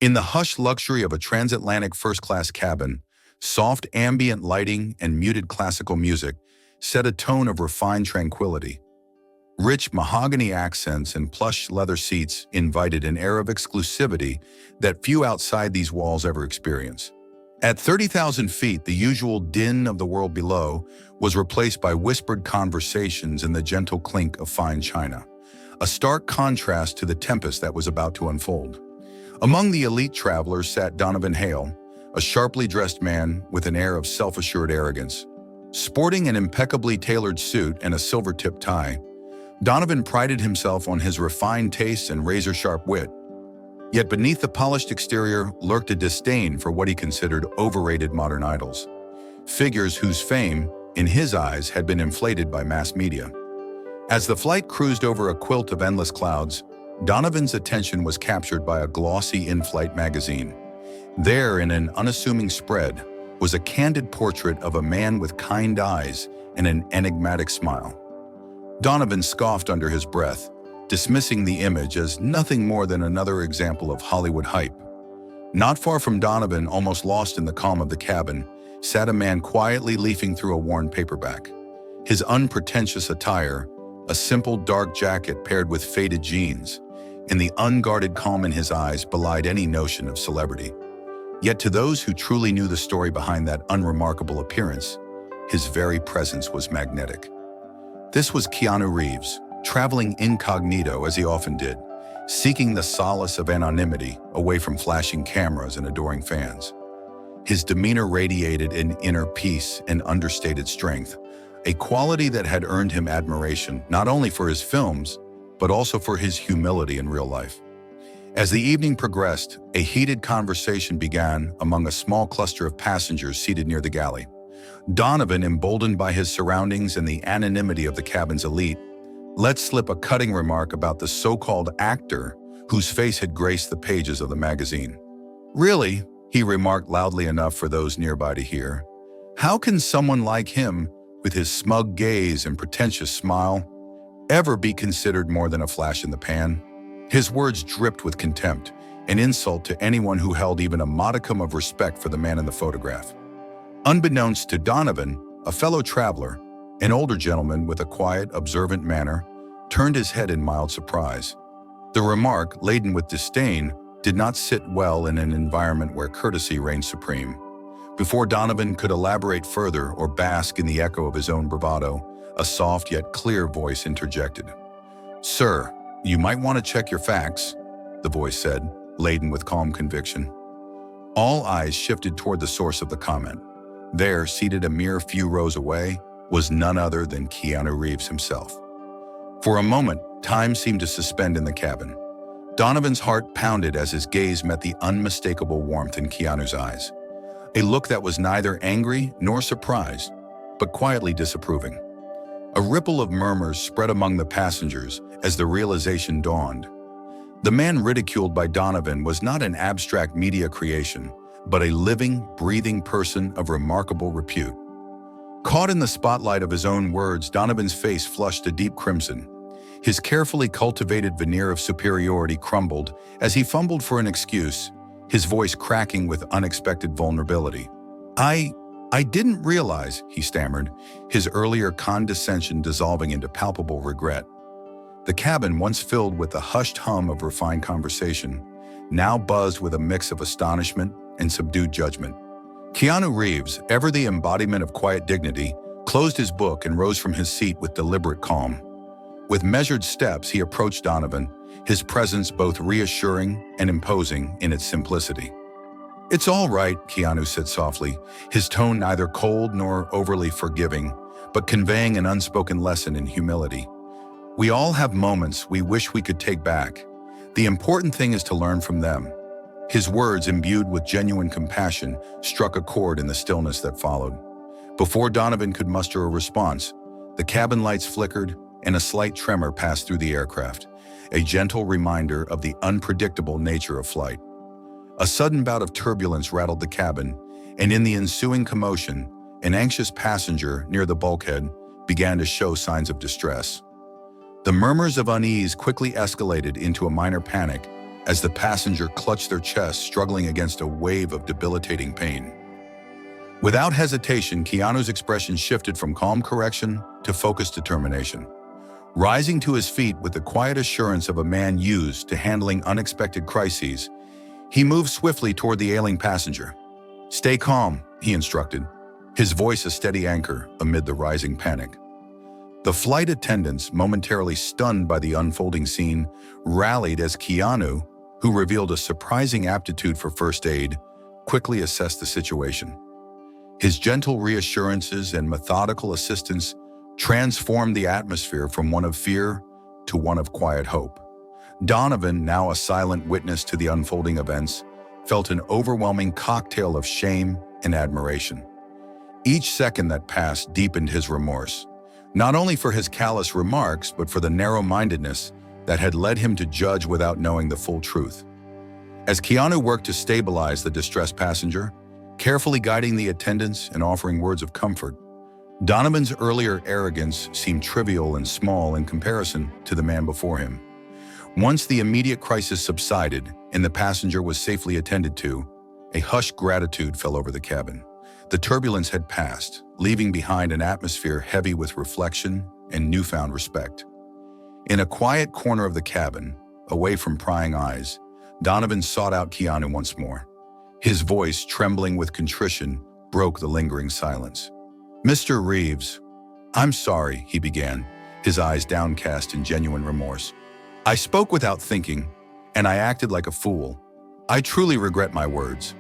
In the hushed luxury of a transatlantic first-class cabin, soft ambient lighting and muted classical music set a tone of refined tranquility. Rich mahogany accents and plush leather seats invited an air of exclusivity that few outside these walls ever experience. At 30,000 feet, the usual din of the world below was replaced by whispered conversations and the gentle clink of fine china, a stark contrast to the tempest that was about to unfold. Among the elite travelers sat Donovan Hale, a sharply dressed man with an air of self-assured arrogance. Sporting an impeccably tailored suit and a silver-tipped tie, Donovan prided himself on his refined tastes and razor-sharp wit. Yet beneath the polished exterior lurked a disdain for what he considered overrated modern idols, figures whose fame, in his eyes, had been inflated by mass media. As the flight cruised over a quilt of endless clouds, Donovan's attention was captured by a glossy in-flight magazine. There, in an unassuming spread, was a candid portrait of a man with kind eyes and an enigmatic smile. Donovan scoffed under his breath, dismissing the image as nothing more than another example of Hollywood hype. Not far from Donovan, almost lost in the calm of the cabin, sat a man quietly leafing through a worn paperback. His unpretentious attire, a simple dark jacket paired with faded jeans, and the unguarded calm in his eyes belied any notion of celebrity. Yet to those who truly knew the story behind that unremarkable appearance, his very presence was magnetic. This was Keanu Reeves, traveling incognito as he often did, seeking the solace of anonymity away from flashing cameras and adoring fans. His demeanor radiated an inner peace and understated strength, a quality that had earned him admiration not only for his films, but also for his humility in real life. As the evening progressed, a heated conversation began among a small cluster of passengers seated near the galley. Donovan, emboldened by his surroundings and the anonymity of the cabin's elite, let slip a cutting remark about the so-called actor whose face had graced the pages of the magazine. "Really," he remarked loudly enough for those nearby to hear, "how can someone like him, with his smug gaze and pretentious smile, ever be considered more than a flash in the pan?" His words dripped with contempt, an insult to anyone who held even a modicum of respect for the man in the photograph. Unbeknownst to Donovan, a fellow traveler, an older gentleman with a quiet, observant manner, turned his head in mild surprise. The remark, laden with disdain, did not sit well in an environment where courtesy reigned supreme. Before Donovan could elaborate further or bask in the echo of his own bravado, a soft yet clear voice interjected. "Sir, you might want to check your facts," the voice said, laden with calm conviction. All eyes shifted toward the source of the comment. There, seated a mere few rows away, was none other than Keanu Reeves himself. For a moment, time seemed to suspend in the cabin. Donovan's heart pounded as his gaze met the unmistakable warmth in Keanu's eyes, a look that was neither angry nor surprised, but quietly disapproving. A ripple of murmurs spread among the passengers as the realization dawned. The man ridiculed by Donovan was not an abstract media creation, but a living, breathing person of remarkable repute. Caught in the spotlight of his own words, Donovan's face flushed a deep crimson. His carefully cultivated veneer of superiority crumbled as he fumbled for an excuse, his voice cracking with unexpected vulnerability. I didn't realize," he stammered, his earlier condescension dissolving into palpable regret. The cabin, once filled with the hushed hum of refined conversation, now buzzed with a mix of astonishment and subdued judgment. Keanu Reeves, ever the embodiment of quiet dignity, closed his book and rose from his seat with deliberate calm. With measured steps, he approached Donovan, his presence both reassuring and imposing in its simplicity. "It's all right," Keanu said softly, his tone neither cold nor overly forgiving, but conveying an unspoken lesson in humility. "We all have moments we wish we could take back. The important thing is to learn from them." His words, imbued with genuine compassion, struck a chord in the stillness that followed. Before Donovan could muster a response, the cabin lights flickered and a slight tremor passed through the aircraft, a gentle reminder of the unpredictable nature of flight. A sudden bout of turbulence rattled the cabin, and in the ensuing commotion, an anxious passenger near the bulkhead began to show signs of distress. The murmurs of unease quickly escalated into a minor panic as the passenger clutched their chest, struggling against a wave of debilitating pain. Without hesitation, Keanu's expression shifted from calm correction to focused determination. Rising to his feet with the quiet assurance of a man used to handling unexpected crises, he moved swiftly toward the ailing passenger. "Stay calm," he instructed, his voice a steady anchor amid the rising panic. The flight attendants, momentarily stunned by the unfolding scene, rallied as Keanu, who revealed a surprising aptitude for first aid, quickly assessed the situation. His gentle reassurances and methodical assistance transformed the atmosphere from one of fear to one of quiet hope. Donovan, now a silent witness to the unfolding events, felt an overwhelming cocktail of shame and admiration. Each second that passed deepened his remorse, not only for his callous remarks, but for the narrow-mindedness that had led him to judge without knowing the full truth. As Keanu worked to stabilize the distressed passenger, carefully guiding the attendants and offering words of comfort, Donovan's earlier arrogance seemed trivial and small in comparison to the man before him. Once the immediate crisis subsided and the passenger was safely attended to, a hushed gratitude fell over the cabin. The turbulence had passed, leaving behind an atmosphere heavy with reflection and newfound respect. In a quiet corner of the cabin, away from prying eyes, Donovan sought out Keanu once more. His voice, trembling with contrition, broke the lingering silence. "Mr. Reeves, I'm sorry," he began, his eyes downcast in genuine remorse. "I spoke without thinking, and I acted like a fool. I truly regret my words."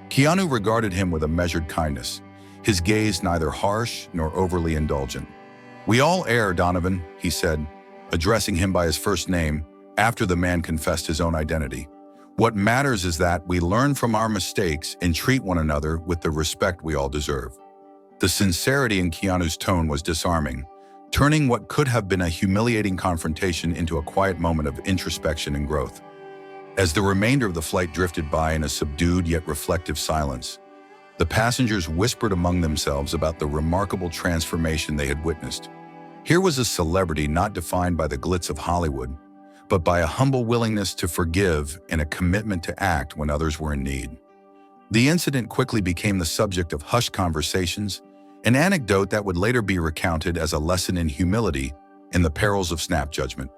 Keanu regarded him with a measured kindness, his gaze neither harsh nor overly indulgent. "We all err, Donovan," he said, addressing him by his first name after the man confessed his own identity. "What matters is that we learn from our mistakes and treat one another with the respect we all deserve." The sincerity in Keanu's tone was disarming, turning what could have been a humiliating confrontation into a quiet moment of introspection and growth. As the remainder of the flight drifted by in a subdued yet reflective silence, the passengers whispered among themselves about the remarkable transformation they had witnessed. Here was a celebrity not defined by the glitz of Hollywood, but by a humble willingness to forgive and a commitment to act when others were in need. The incident quickly became the subject of hushed conversations, an anecdote that would later be recounted as a lesson in humility and the perils of snap judgment.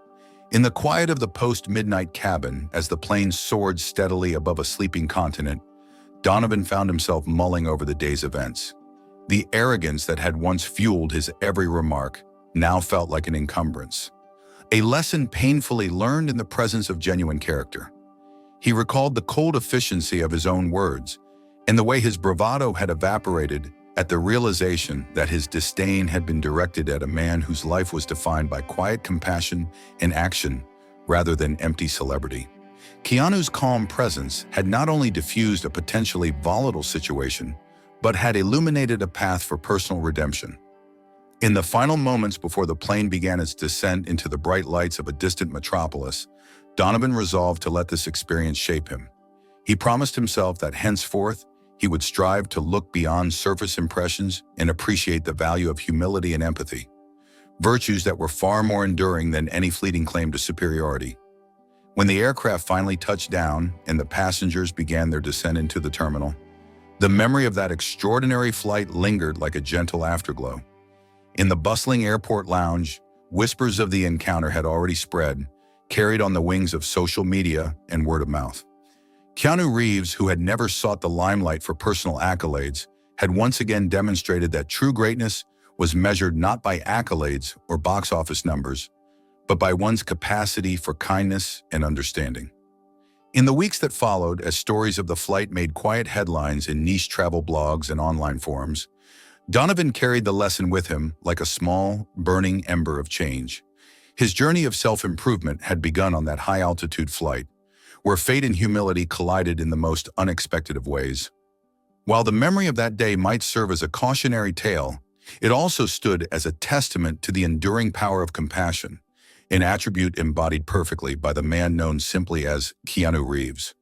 In the quiet of the post-midnight cabin, as the plane soared steadily above a sleeping continent, Donovan found himself mulling over the day's events. The arrogance that had once fueled his every remark now felt like an encumbrance, a lesson painfully learned in the presence of genuine character. He recalled the cold efficiency of his own words and the way his bravado had evaporated at the realization that his disdain had been directed at a man whose life was defined by quiet compassion and action rather than empty celebrity. Keanu's calm presence had not only diffused a potentially volatile situation, but had illuminated a path for personal redemption. In the final moments before the plane began its descent into the bright lights of a distant metropolis, Donovan resolved to let this experience shape him. He promised himself that henceforth, he would strive to look beyond surface impressions and appreciate the value of humility and empathy, virtues that were far more enduring than any fleeting claim to superiority. When the aircraft finally touched down and the passengers began their descent into the terminal, the memory of that extraordinary flight lingered like a gentle afterglow. In the bustling airport lounge, whispers of the encounter had already spread, carried on the wings of social media and word of mouth. Keanu Reeves, who had never sought the limelight for personal accolades, had once again demonstrated that true greatness was measured not by accolades or box office numbers, but by one's capacity for kindness and understanding. In the weeks that followed, as stories of the flight made quiet headlines in niche travel blogs and online forums, Donovan carried the lesson with him like a small, burning ember of change. His journey of self-improvement had begun on that high-altitude flight, where fate and humility collided in the most unexpected of ways. While the memory of that day might serve as a cautionary tale, it also stood as a testament to the enduring power of compassion, an attribute embodied perfectly by the man known simply as Keanu Reeves.